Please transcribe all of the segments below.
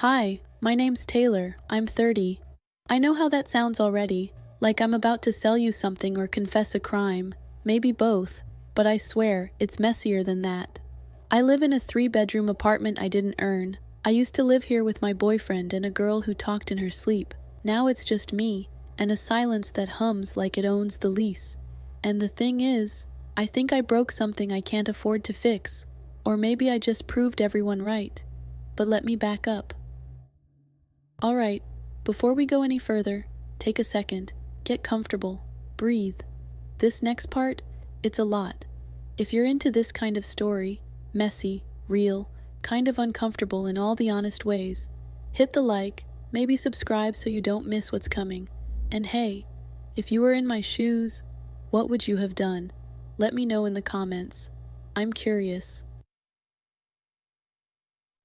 Hi, my name's Taylor. I'm 30. I know how that sounds already, like I'm about to sell you something or confess a crime. Maybe both, but I swear, it's messier than that. I live in a 3-bedroom apartment I didn't earn. I used to live here with my boyfriend and a girl who talked in her sleep. Now it's just me, and a silence that hums like it owns the lease. And the thing is, I think I broke something I can't afford to fix. Or maybe I just proved everyone right. But let me back up. Alright, before we go any further, take a second, get comfortable, breathe. This next part, it's a lot. If you're into this kind of story, messy, real, kind of uncomfortable in all the honest ways, hit the like, maybe subscribe so you don't miss what's coming. And hey, if you were in my shoes, what would you have done? Let me know in the comments. I'm curious.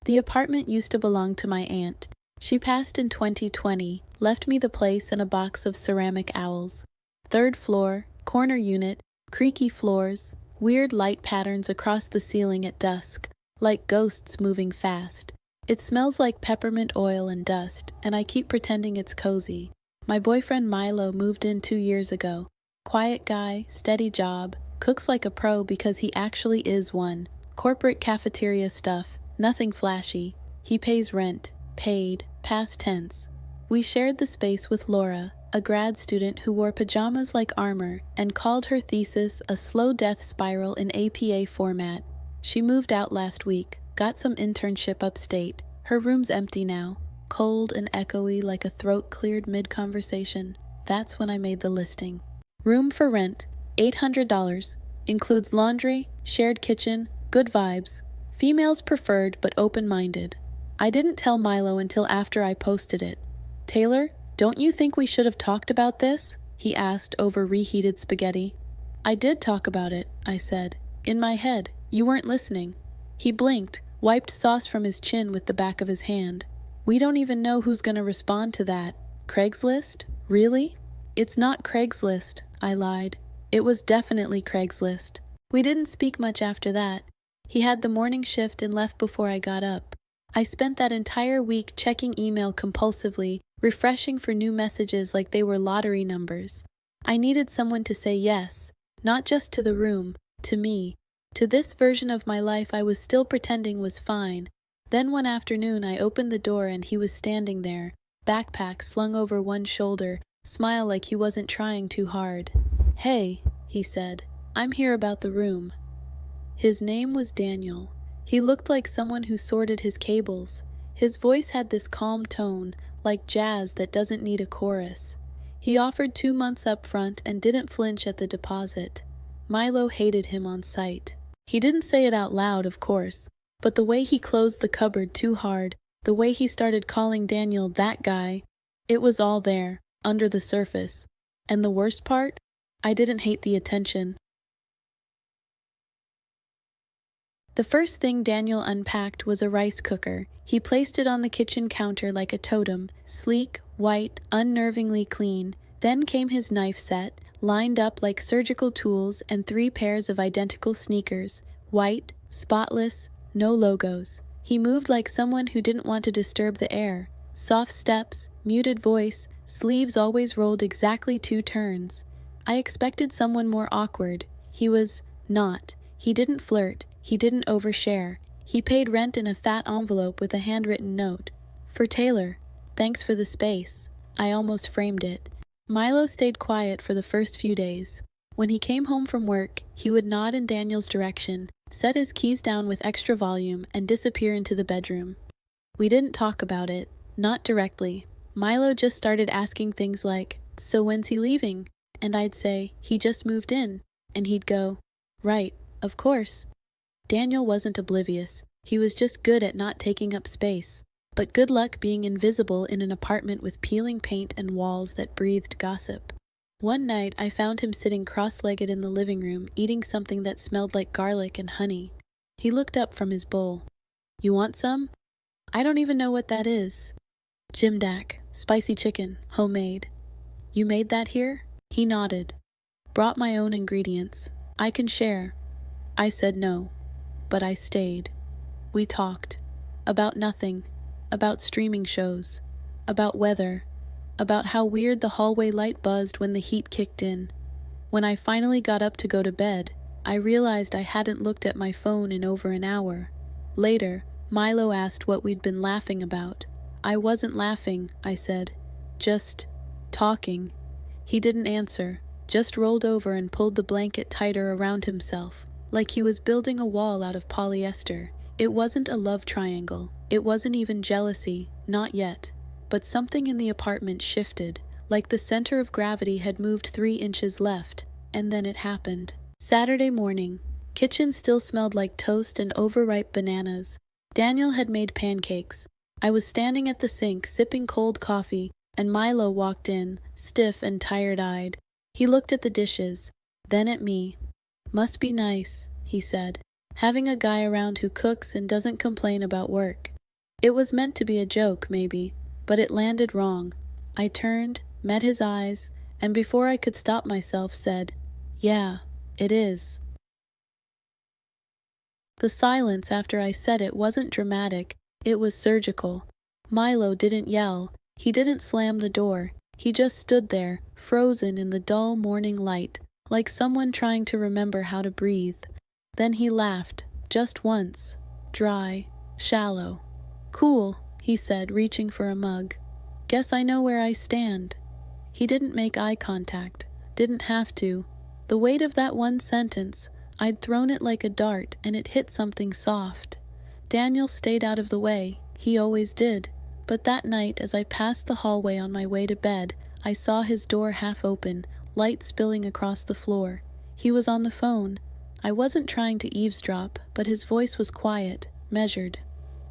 The apartment used to belong to my aunt. She passed in 2020, left me the place and a box of ceramic owls. 3rd floor, corner unit, creaky floors, weird light patterns across the ceiling at dusk, like ghosts moving fast. It smells like peppermint oil and dust, and I keep pretending it's cozy. My boyfriend Milo moved in 2 years ago. Quiet guy, steady job, cooks like a pro because he actually is one. Corporate cafeteria stuff, nothing flashy. He pays rent. Paid, past tense. We shared the space with Laura, a grad student who wore pajamas like armor and called her thesis a slow death spiral in APA format. She moved out last week, got some internship upstate. Her room's empty now, cold and echoey like a throat cleared mid-conversation. That's when I made the listing. Room for rent, $800, includes laundry, shared kitchen, good vibes. Females preferred but open-minded. I didn't tell Milo until after I posted it. Taylor, don't you think we should have talked about this? He asked over reheated spaghetti. I did talk about it, I said. In my head, you weren't listening. He blinked, wiped sauce from his chin with the back of his hand. We don't even know who's gonna respond to that. Craigslist? Really? It's not Craigslist, I lied. It was definitely Craigslist. We didn't speak much after that. He had the morning shift and left before I got up. I spent that entire week checking email compulsively, refreshing for new messages like they were lottery numbers. I needed someone to say yes, not just to the room, to me, to this version of my life I was still pretending was fine. Then one afternoon I opened the door and he was standing there, backpack slung over one shoulder, smile like he wasn't trying too hard. Hey, he said, I'm here about the room. His name was Daniel. He looked like someone who sorted his cables. His voice had this calm tone, like jazz that doesn't need a chorus. He offered 2 months up front and didn't flinch at the deposit. Milo hated him on sight. He didn't say it out loud, of course, but the way he closed the cupboard too hard, the way he started calling Daniel that guy, it was all there, under the surface. And the worst part? I didn't hate the attention. The first thing Daniel unpacked was a rice cooker. He placed it on the kitchen counter like a totem, sleek, white, unnervingly clean. Then came his knife set, lined up like surgical tools, and 3 pairs of identical sneakers, white, spotless, no logos. He moved like someone who didn't want to disturb the air. Soft steps, muted voice, sleeves always rolled exactly 2 turns. I expected someone more awkward. He was not. He didn't flirt. He didn't overshare. He paid rent in a fat envelope with a handwritten note. For Taylor, thanks for the space. I almost framed it. Milo stayed quiet for the first few days. When he came home from work, he would nod in Daniel's direction, set his keys down with extra volume, and disappear into the bedroom. We didn't talk about it, not directly. Milo just started asking things like, so when's he leaving? And I'd say, he just moved in. And he'd go, right, of course. Daniel wasn't oblivious. He was just good at not taking up space. But good luck being invisible in an apartment with peeling paint and walls that breathed gossip. One night, I found him sitting cross-legged in the living room, eating something that smelled like garlic and honey. He looked up from his bowl. You want some? I don't even know what that is. Jimdak, spicy chicken, homemade. You made that here? He nodded. Brought my own ingredients. I can share. I said no. But I stayed. We talked. About nothing. about streaming shows, about weather, about how weird the hallway light buzzed when the heat kicked in. When I finally got up to go to bed, I realized I hadn't looked at my phone in over an hour. Later, Milo asked what we'd been laughing about. I wasn't laughing, I said. Just talking. He didn't answer, just rolled over and pulled the blanket tighter around himself, like he was building a wall out of polyester. It wasn't a love triangle. It wasn't even jealousy, not yet. But something in the apartment shifted, like the center of gravity had moved 3 inches left, and then it happened. Saturday morning. Kitchen still smelled like toast and overripe bananas. Daniel had made pancakes. I was standing at the sink, sipping cold coffee, and Milo walked in, stiff and tired-eyed. He looked at the dishes, then at me. "Must be nice," he said, "having a guy around who cooks and doesn't complain about work." It was meant to be a joke, maybe, but it landed wrong. I turned, met his eyes, and before I could stop myself said, "Yeah, it is." The silence after I said it wasn't dramatic, it was surgical. Milo didn't yell, he didn't slam the door, he just stood there, frozen in the dull morning light, like someone trying to remember how to breathe. Then he laughed, just once, dry, shallow. "Cool," he said, reaching for a mug. "Guess I know where I stand." He didn't make eye contact, didn't have to. The weight of that one sentence, I'd thrown it like a dart and it hit something soft. Daniel stayed out of the way, he always did. But that night, as I passed the hallway on my way to bed, I saw his door half open, light spilling across the floor. He was on the phone. I wasn't trying to eavesdrop, but his voice was quiet, measured.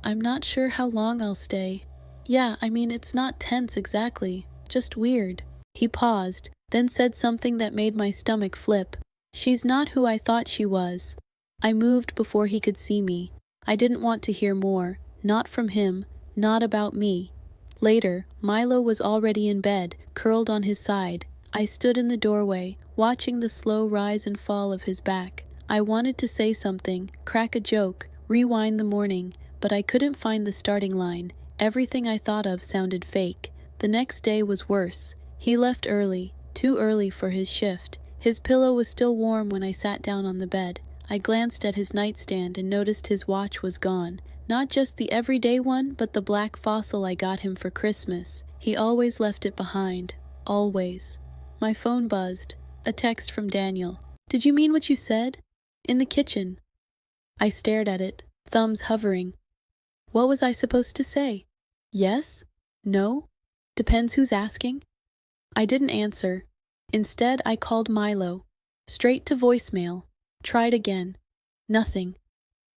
"I'm not sure how long I'll stay. Yeah, I mean, it's not tense exactly, just weird." He paused, then said something that made my stomach flip. "She's not who I thought she was." I moved before he could see me. I didn't want to hear more, not from him, not about me. Later, Milo was already in bed, curled on his side. I stood in the doorway, watching the slow rise and fall of his back. I wanted to say something, crack a joke, rewind the morning, but I couldn't find the starting line. Everything I thought of sounded fake. The next day was worse. He left early, too early for his shift. His pillow was still warm when I sat down on the bed. I glanced at his nightstand and noticed his watch was gone. Not just the everyday one, but the black fossil I got him for Christmas. He always left it behind. Always. My phone buzzed. A text from Daniel. "Did you mean what you said?" "In the kitchen." I stared at it, thumbs hovering. What was I supposed to say? Yes? No? Depends who's asking? I didn't answer. Instead, I called Milo. Straight to voicemail. Tried again. Nothing.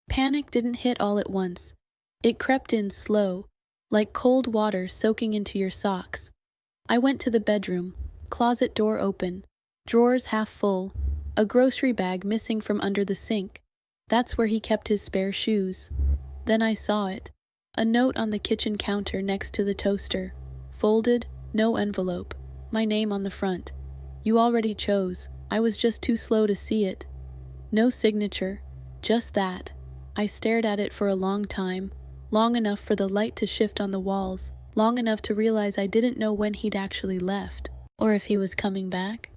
Panic didn't hit all at once. It crept in slow, like cold water soaking into your socks. I went to the bedroom, closet door open, drawers half full, a grocery bag missing from under the sink. That's where he kept his spare shoes. Then I saw it. A note on the kitchen counter next to the toaster. Folded, no envelope. My name on the front. "You already chose. I was just too slow to see it." No signature. Just that. I stared at it for a long time. Long enough for the light to shift on the walls. Long enough to realize I didn't know when he'd actually left. Or if he was coming back.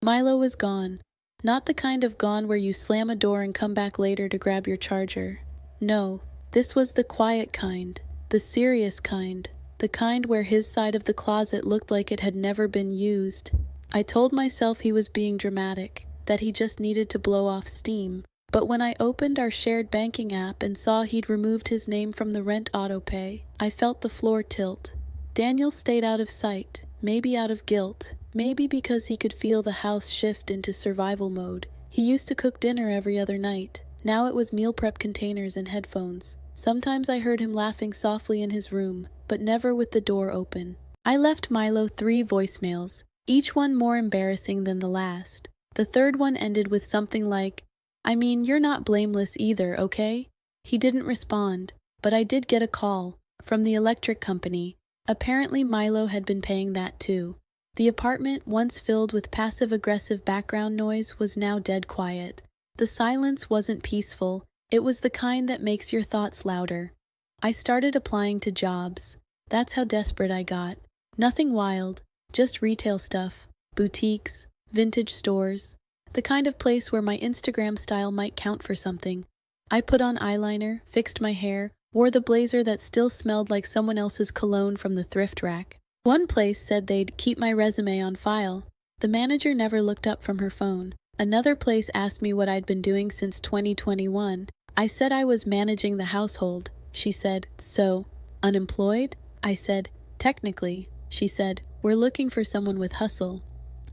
Milo was gone. Not the kind of gone where you slam a door and come back later to grab your charger. No, this was the quiet kind. The serious kind. The kind where his side of the closet looked like it had never been used. I told myself he was being dramatic, that he just needed to blow off steam. But when I opened our shared banking app and saw he'd removed his name from the rent autopay, I felt the floor tilt. Daniel stayed out of sight, maybe out of guilt, maybe because he could feel the house shift into survival mode. He used to cook dinner every other night. Now it was meal prep containers and headphones. Sometimes I heard him laughing softly in his room, but never with the door open. I left Milo 3 voicemails, each one more embarrassing than the last. The third one ended with something like, "I mean, you're not blameless either, okay?" He didn't respond, but I did get a call from the electric company. Apparently Milo had been paying that too. The apartment, once filled with passive-aggressive background noise, was now dead quiet. The silence wasn't peaceful. It was the kind that makes your thoughts louder. I started applying to jobs. That's how desperate I got. Nothing wild, just retail stuff, boutiques, vintage stores, the kind of place where my Instagram style might count for something. I put on eyeliner, fixed my hair, wore the blazer that still smelled like someone else's cologne from the thrift rack. One place said they'd keep my resume on file. The manager never looked up from her phone. Another place asked me what I'd been doing since 2021. I said I was managing the household. She said, "So, unemployed?" I said, "Technically." She said, "We're looking for someone with hustle."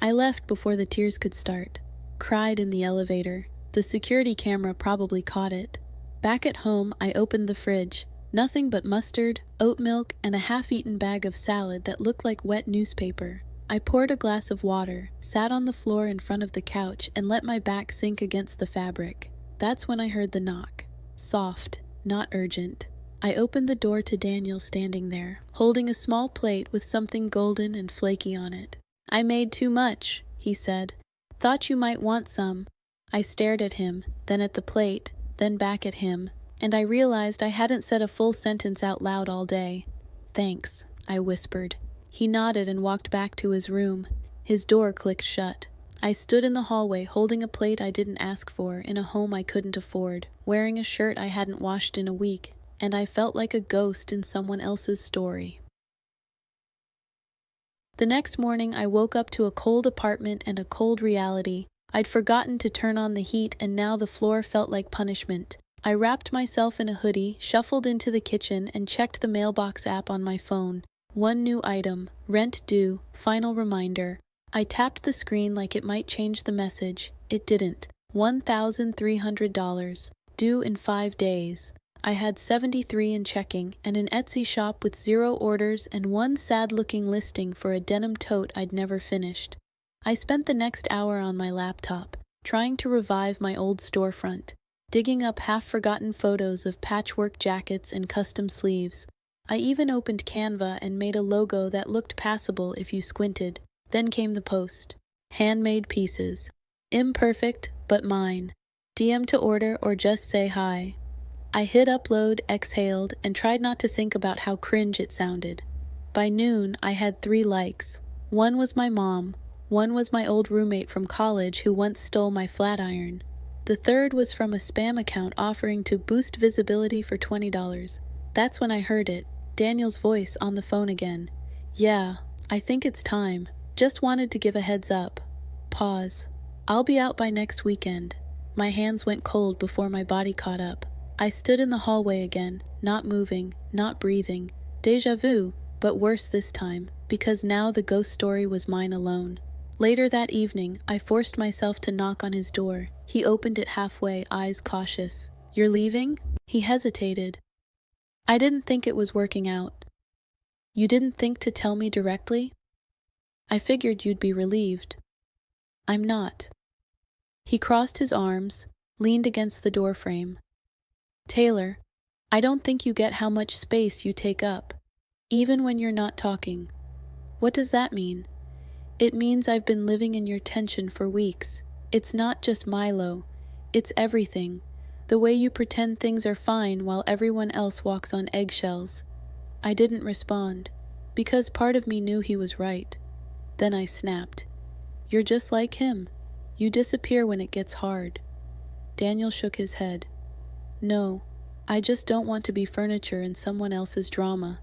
I left before the tears could start. Cried in the elevator. The security camera probably caught it. Back at home, I opened the fridge. Nothing but mustard, oat milk, and a half-eaten bag of salad that looked like wet newspaper. I poured a glass of water, sat on the floor in front of the couch, and let my back sink against the fabric. That's when I heard the knock. Soft, not urgent. I opened the door to Daniel standing there, holding a small plate with something golden and flaky on it. "I made too much," he said. "Thought you might want some." I stared at him, then at the plate, then back at him, and I realized I hadn't said a full sentence out loud all day. "Thanks," I whispered. He nodded and walked back to his room. His door clicked shut. I stood in the hallway holding a plate I didn't ask for in a home I couldn't afford, wearing a shirt I hadn't washed in a week, and I felt like a ghost in someone else's story. The next morning, I woke up to a cold apartment and a cold reality. I'd forgotten to turn on the heat, and now the floor felt like punishment. I wrapped myself in a hoodie, shuffled into the kitchen, and checked the mailbox app on my phone. One new item, rent due, final reminder. I tapped the screen like it might change the message. It didn't. $1,300. Due in 5 days. I had 73 in checking, and an Etsy shop with 0 orders and one sad-looking listing for a denim tote I'd never finished. I spent the next hour on my laptop, trying to revive my old storefront, digging up half-forgotten photos of patchwork jackets and custom sleeves. I even opened Canva and made a logo that looked passable if you squinted. Then came the post. Handmade pieces. Imperfect, but mine. DM to order or just say hi. I hit upload, exhaled, and tried not to think about how cringe it sounded. By noon, I had 3 likes. One was my mom. One was my old roommate from college who once stole my flat iron. The third was from a spam account offering to boost visibility for $20. That's when I heard it, Daniel's voice on the phone again. "Yeah, I think it's time. Just wanted to give a heads up." Pause. "I'll be out by next weekend." My hands went cold before my body caught up. I stood in the hallway again, not moving, not breathing. Deja vu, but worse this time, because now the ghost story was mine alone. Later that evening, I forced myself to knock on his door. He opened it halfway, eyes cautious. "You're leaving?" He hesitated. "I didn't think it was working out." "You didn't think to tell me directly?" "I figured you'd be relieved." "I'm not." He crossed his arms, leaned against the doorframe. "Taylor, I don't think you get how much space you take up, even when you're not talking." "What does that mean?" "It means I've been living in your tension for weeks. It's not just Milo. It's everything. The way you pretend things are fine while everyone else walks on eggshells." I didn't respond, because part of me knew he was right. Then I snapped. "You're just like him. You disappear when it gets hard." Daniel shook his head. "No, I just don't want to be furniture in someone else's drama."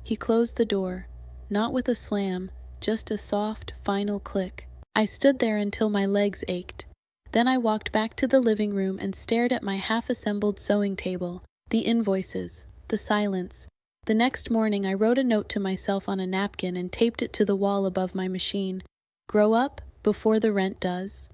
He closed the door, not with a slam, just a soft, final click. I stood there until my legs ached. Then I walked back to the living room and stared at my half-assembled sewing table, the invoices, the silence. The next morning I wrote a note to myself on a napkin and taped it to the wall above my machine. "Grow up before the rent does."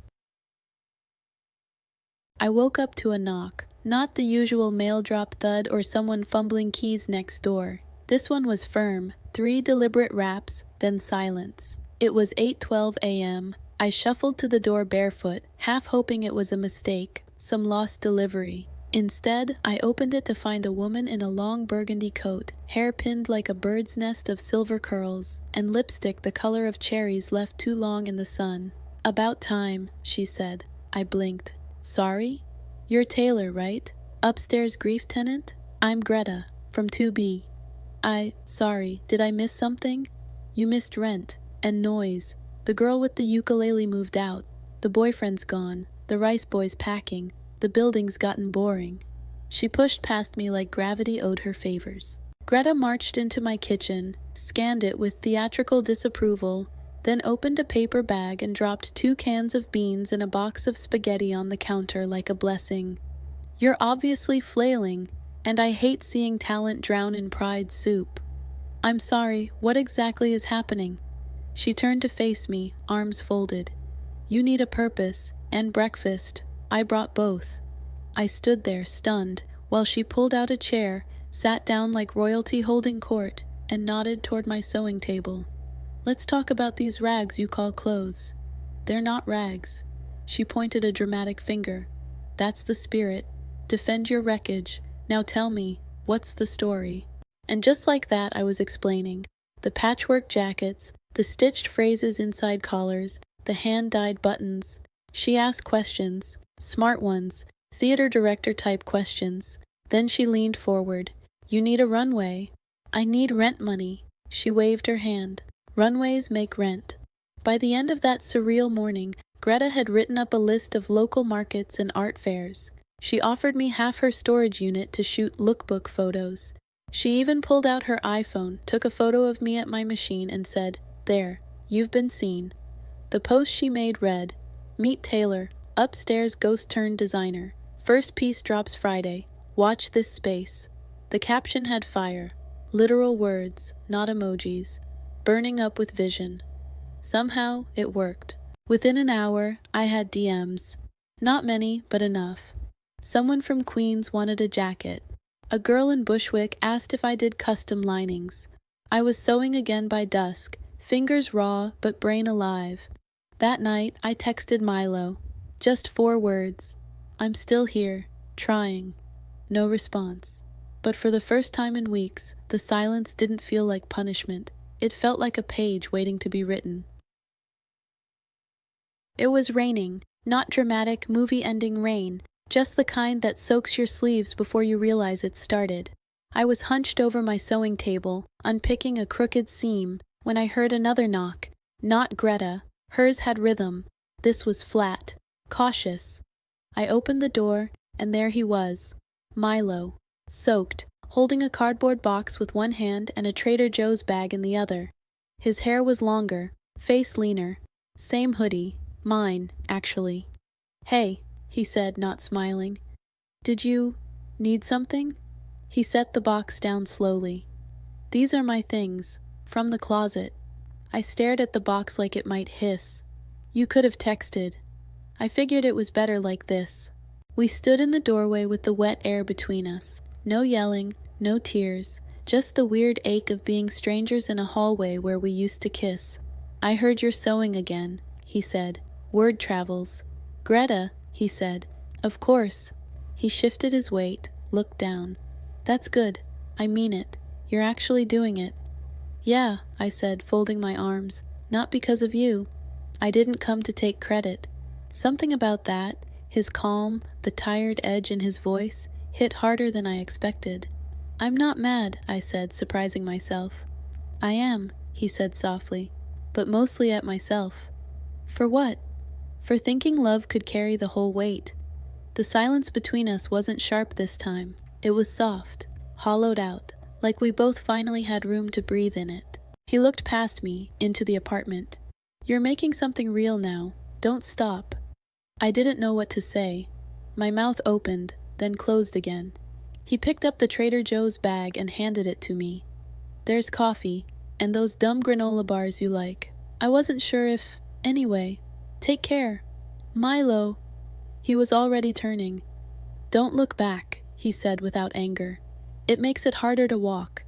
I woke up to a knock, not the usual mail drop thud or someone fumbling keys next door. This one was firm, 3 deliberate raps, then silence. It was 8:12 a.m. I shuffled to the door barefoot, half hoping it was a mistake, some lost delivery. Instead, I opened it to find a woman in a long burgundy coat, hair pinned like a bird's nest of silver curls, and lipstick the color of cherries left too long in the sun. "About time," she said. I blinked. "Sorry? You're Taylor, right? Upstairs grief tenant? I'm Greta, from 2B. Sorry, did I miss something? You missed rent. And noise. The girl with the ukulele moved out. The boyfriend's gone. The rice boy's packing. The building's gotten boring. She pushed past me like gravity owed her favors. Greta marched into my kitchen, scanned it with theatrical disapproval, then opened a paper bag and dropped 2 cans of beans and a box of spaghetti on the counter like a blessing. You're obviously flailing, and I hate seeing talent drown in pride soup. I'm sorry, what exactly is happening? She turned to face me, arms folded. You need a purpose, and breakfast. I brought both. I stood there, stunned, while she pulled out a chair, sat down like royalty holding court, and nodded toward my sewing table. Let's talk about these rags you call clothes. They're not rags. She pointed a dramatic finger. That's the spirit. Defend your wreckage. Now tell me, what's the story? And just like that, I was explaining. The patchwork jackets, the stitched phrases inside collars, the hand-dyed buttons. She asked questions, smart ones, theater director type questions. Then she leaned forward. You need a runway. I need rent money. She waved her hand. Runways make rent. By the end of that surreal morning, Greta had written up a list of local markets and art fairs. She offered me half her storage unit to shoot lookbook photos. She even pulled out her iPhone, took a photo of me at my machine, and said, There, you've been seen. The post she made read, Meet Taylor, upstairs ghost turned designer. First piece drops Friday. Watch this space. The caption had fire. Literal words, not emojis. Burning up with vision. Somehow, it worked. Within an hour, I had DMs. Not many, but enough. Someone from Queens wanted a jacket. A girl in Bushwick asked if I did custom linings. I was sewing again by dusk, fingers raw but brain alive. That night, I texted Milo. Just 4 words. I'm still here, trying. No response. But for the first time in weeks, the silence didn't feel like punishment. It felt like a page waiting to be written. It was raining, not dramatic, movie-ending rain, just the kind that soaks your sleeves before you realize it started. I was hunched over my sewing table, unpicking a crooked seam, when I heard another knock. Not Greta. Hers had rhythm. This was flat, cautious. I opened the door, and there he was. Milo, soaked, holding a cardboard box with one hand and a Trader Joe's bag in the other. His hair was longer, face leaner. Same hoodie. Mine, actually. Hey, he said, not smiling. Did you need something? He set the box down slowly. These are my things, from the closet. I stared at the box like it might hiss. You could have texted. I figured it was better like this. We stood in the doorway with the wet air between us. No yelling, no tears, just the weird ache of being strangers in a hallway where we used to kiss. I heard you're sewing again, he said. Word travels. Greta, he said. Of course. He shifted his weight, looked down. That's good. I mean it. You're actually doing it. Yeah, I said, folding my arms. Not because of you. I didn't come to take credit. Something about that, his calm, the tired edge in his voice, hit harder than I expected. I'm not mad, I said, surprising myself. I am, he said softly, but mostly at myself. For what? For thinking love could carry the whole weight. The silence between us wasn't sharp this time. It was soft, hollowed out, like we both finally had room to breathe in it. He looked past me, into the apartment. You're making something real now. Don't stop. I didn't know what to say. My mouth opened, then closed again. He picked up the Trader Joe's bag and handed it to me. There's coffee, and those dumb granola bars you like. I wasn't sure if... Anyway, take care. Milo. He was already turning. Don't look back, he said without anger. It makes it harder to walk.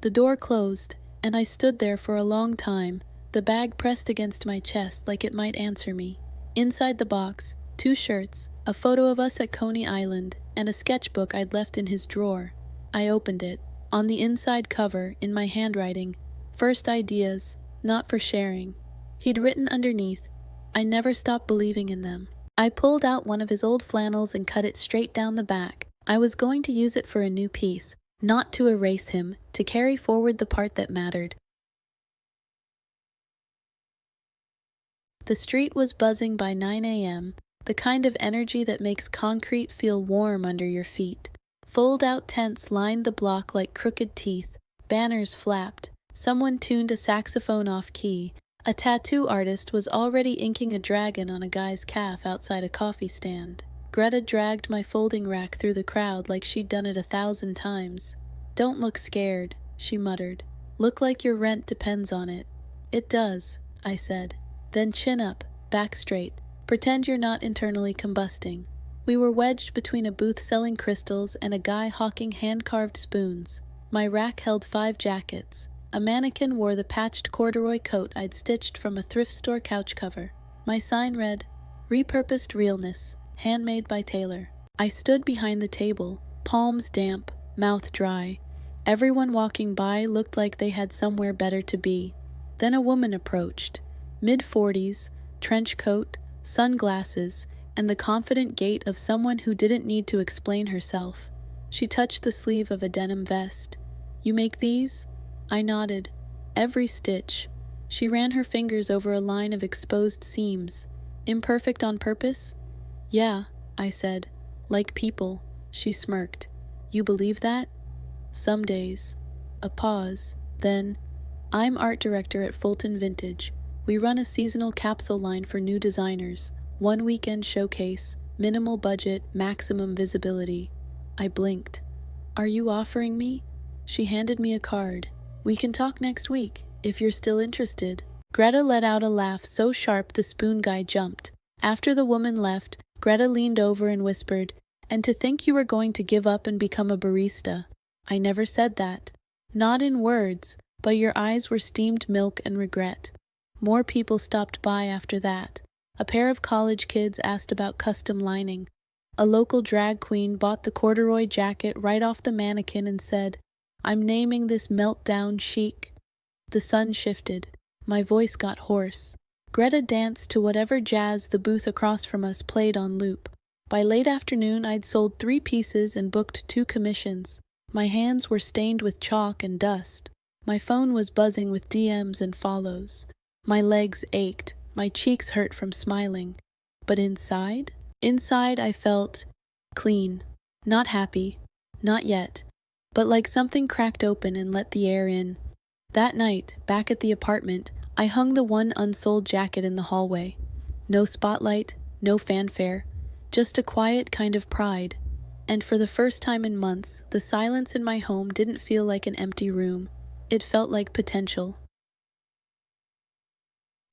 The door closed, and I stood there for a long time, the bag pressed against my chest like it might answer me. Inside the box, 2 shirts, a photo of us at Coney Island, and a sketchbook I'd left in his drawer. I opened it. On the inside cover, in my handwriting, first ideas, not for sharing. He'd written underneath, I never stopped believing in them. I pulled out one of his old flannels and cut it straight down the back. I was going to use it for a new piece, Not to erase him, to carry forward the part that mattered. The street was buzzing by 9 a.m., the kind of energy that makes concrete feel warm under your feet. Fold-out tents lined the block like crooked teeth. Banners flapped. Someone tuned a saxophone off-key. A tattoo artist was already inking a dragon on a guy's calf outside a coffee stand. Greta dragged my folding rack through the crowd like she'd done it 1,000 times. "Don't look scared," she muttered. "Look like your rent depends on it." "It does," I said. "Then chin up, back straight. Pretend you're not internally combusting." We were wedged between a booth selling crystals and a guy hawking hand-carved spoons. My rack held 5 jackets. A mannequin wore the patched corduroy coat I'd stitched from a thrift store couch cover. My sign read, "Repurposed Realness, handmade by Taylor." I stood behind the table, palms damp, mouth dry. Everyone walking by looked like they had somewhere better to be. Then a woman approached, mid-40s, trench coat, sunglasses, and the confident gait of someone who didn't need to explain herself. She touched the sleeve of a denim vest. "You make these?" I nodded. "Every stitch." She ran her fingers over a line of exposed seams. "Imperfect on purpose?" "Yeah," I said. "Like people." She smirked. "You believe that?" "Some days." A pause. Then, "I'm art director at Fulton Vintage. We run a seasonal capsule line for new designers. 1 weekend showcase, minimal budget, maximum visibility." I blinked. "Are you offering me?" She handed me a card. "We can talk next week, if you're still interested." Greta let out a laugh so sharp the spoon guy jumped. After the woman left, Greta leaned over and whispered, "And to think you were going to give up and become a barista." I never said that. Not in words, but your eyes were steamed milk and regret. More people stopped by after that. A pair of college kids asked about custom lining. A local drag queen bought the corduroy jacket right off the mannequin and said, "I'm naming this meltdown chic." The sun shifted. My voice got hoarse. Greta danced to whatever jazz the booth across from us played on loop. By late afternoon, I'd sold 3 pieces and booked 2 commissions. My hands were stained with chalk and dust. My phone was buzzing with DMs and follows. My legs ached. My cheeks hurt from smiling. But inside I felt clean. Not happy. Not yet. But like something cracked open and let the air in. That night, back at the apartment, I hung the one unsold jacket in the hallway. No spotlight, no fanfare, just a quiet kind of pride. And for the first time in months, the silence in my home didn't feel like an empty room. It felt like potential.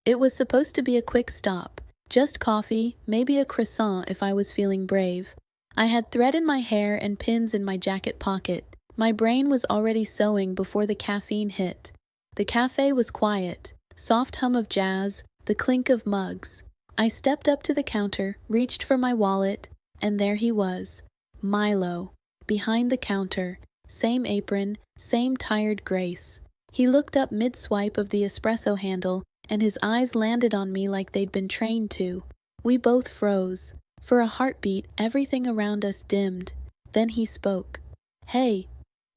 It was supposed to be a quick stop. Just coffee, maybe a croissant if I was feeling brave. I had thread in my hair and pins in my jacket pocket. My brain was already sewing before the caffeine hit. The cafe was quiet. Soft hum of jazz, the clink of mugs. I stepped up to the counter, reached for my wallet, and there he was. Milo. Behind the counter. Same apron, same tired grace. He looked up mid-swipe of the espresso handle, and his eyes landed on me like they'd been trained to. We both froze. For a heartbeat, everything around us dimmed. Then he spoke. "Hey,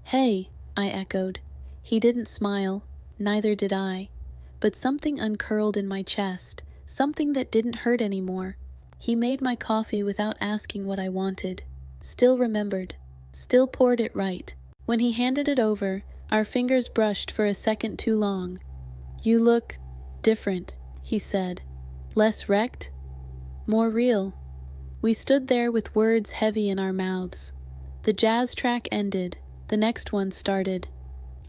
hey," I echoed. He didn't smile. Neither did I. But something uncurled in my chest, something that didn't hurt anymore. He made my coffee without asking what I wanted. Still remembered. Still poured it right. When he handed it over, our fingers brushed for a second too long. "You look different," he said. "Less wrecked? More real." We stood there with words heavy in our mouths. The jazz track ended. The next one started.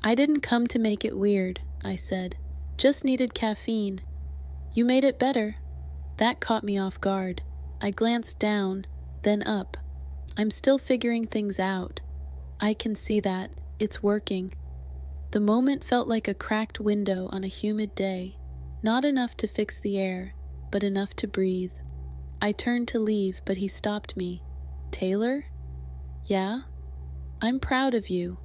"I didn't come to make it weird," I said. "Just needed caffeine." "You made it better." That caught me off guard. I glanced down, then up. I'm still figuring things out. I can see that. It's working. The moment felt like a cracked window on a humid day. Not enough to fix the air, but enough to breathe. I turned to leave, but he stopped me. "Taylor?" "Yeah?" "I'm proud of you."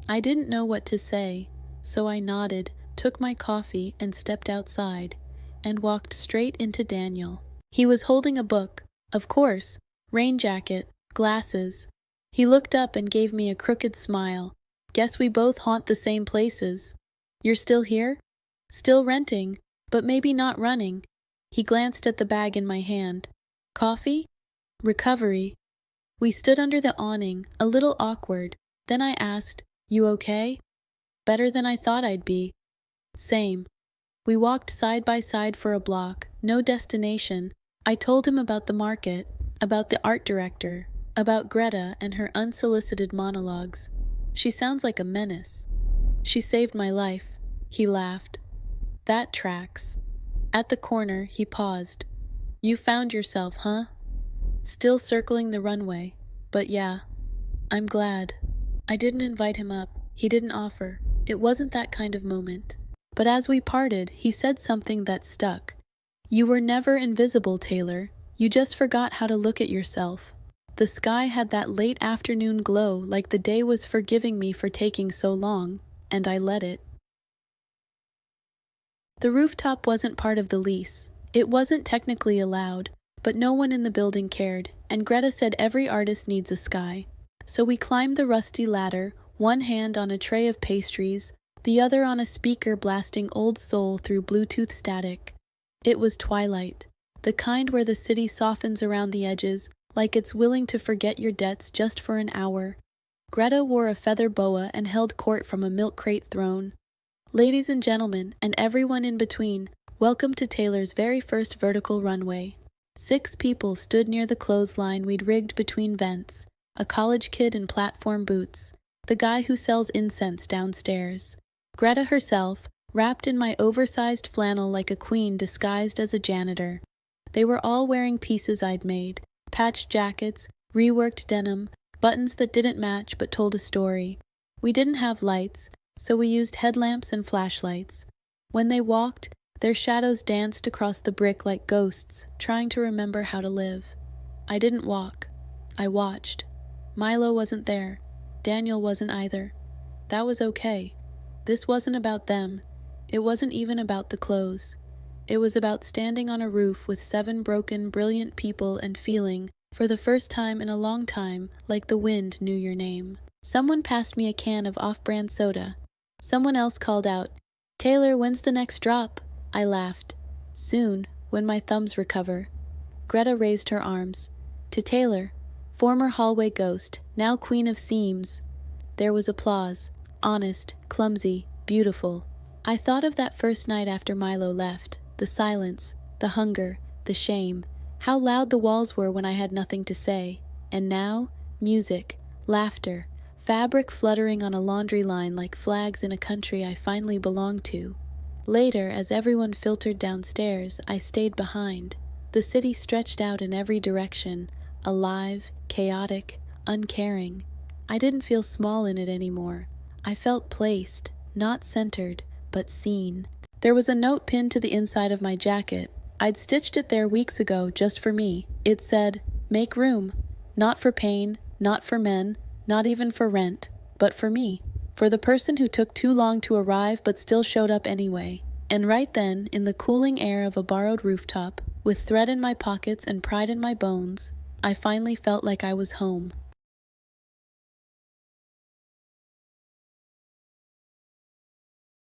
I didn't know what to say, so I nodded, took my coffee, and stepped outside, and walked straight into Daniel. He was holding a book. Of course. Rain jacket, glasses. He looked up and gave me a crooked smile. Guess we both haunt the same places. You're still here? Still renting, but maybe not running. He glanced at the bag in my hand. Coffee? Recovery. We stood under the awning, a little awkward. Then I asked, "You okay?" "Better than I thought I'd be." "Same." We walked side by side for a block, no destination. I told him about the market, about the art director, about Greta and her unsolicited monologues. "She sounds like a menace." "She saved my life." He laughed. "That tracks." At the corner, he paused. "You found yourself, huh?" Still circling the runway. "But yeah, I'm glad." I didn't invite him up. He didn't offer. It wasn't that kind of moment. But as we parted, he said something that stuck. "You were never invisible, Taylor. You just forgot how to look at yourself." The sky had that late afternoon glow, like the day was forgiving me for taking so long, and I let it. The rooftop wasn't part of the lease. It wasn't technically allowed, but no one in the building cared, and Greta said every artist needs a sky. So we climbed the rusty ladder, one hand on a tray of pastries, the other on a speaker blasting Old Soul through Bluetooth static. It was twilight, the kind where the city softens around the edges, like it's willing to forget your debts just for an hour. Greta wore a feather boa and held court from a milk crate throne. Ladies and gentlemen, and everyone in between, welcome to Taylor's very first vertical runway. 6 people stood near the clothesline we'd rigged between vents. A college kid in platform boots, the guy who sells incense downstairs, Greta herself, wrapped in my oversized flannel like a queen disguised as a janitor. They were all wearing pieces I'd made, patched jackets, reworked denim, buttons that didn't match but told a story. We didn't have lights, so we used headlamps and flashlights. When they walked, their shadows danced across the brick like ghosts, trying to remember how to live. I didn't walk. I watched. Milo wasn't there. Daniel wasn't either. That was okay. This wasn't about them. It wasn't even about the clothes. It was about standing on a roof with 7 broken, brilliant people and feeling, for the first time in a long time, like the wind knew your name. Someone passed me a can of off-brand soda. Someone else called out, "Taylor, when's the next drop?" I laughed. "Soon, when my thumbs recover." Greta raised her arms. "To Taylor, former hallway ghost, now queen of seams." There was applause. Honest, clumsy, beautiful. I thought of that first night after Milo left. The silence, the hunger, the shame. How loud the walls were when I had nothing to say. And now, music, laughter, fabric fluttering on a laundry line like flags in a country I finally belonged to. Later, as everyone filtered downstairs, I stayed behind. The city stretched out in every direction, alive, chaotic, uncaring. I didn't feel small in it anymore. I felt placed, not centered, but seen. There was a note pinned to the inside of my jacket. I'd stitched it there weeks ago just for me. It said, "Make room. Not for pain, not for men, not even for rent, but for me. For the person who took too long to arrive but still showed up anyway." And right then, in the cooling air of a borrowed rooftop, with thread in my pockets and pride in my bones, I finally felt like I was home.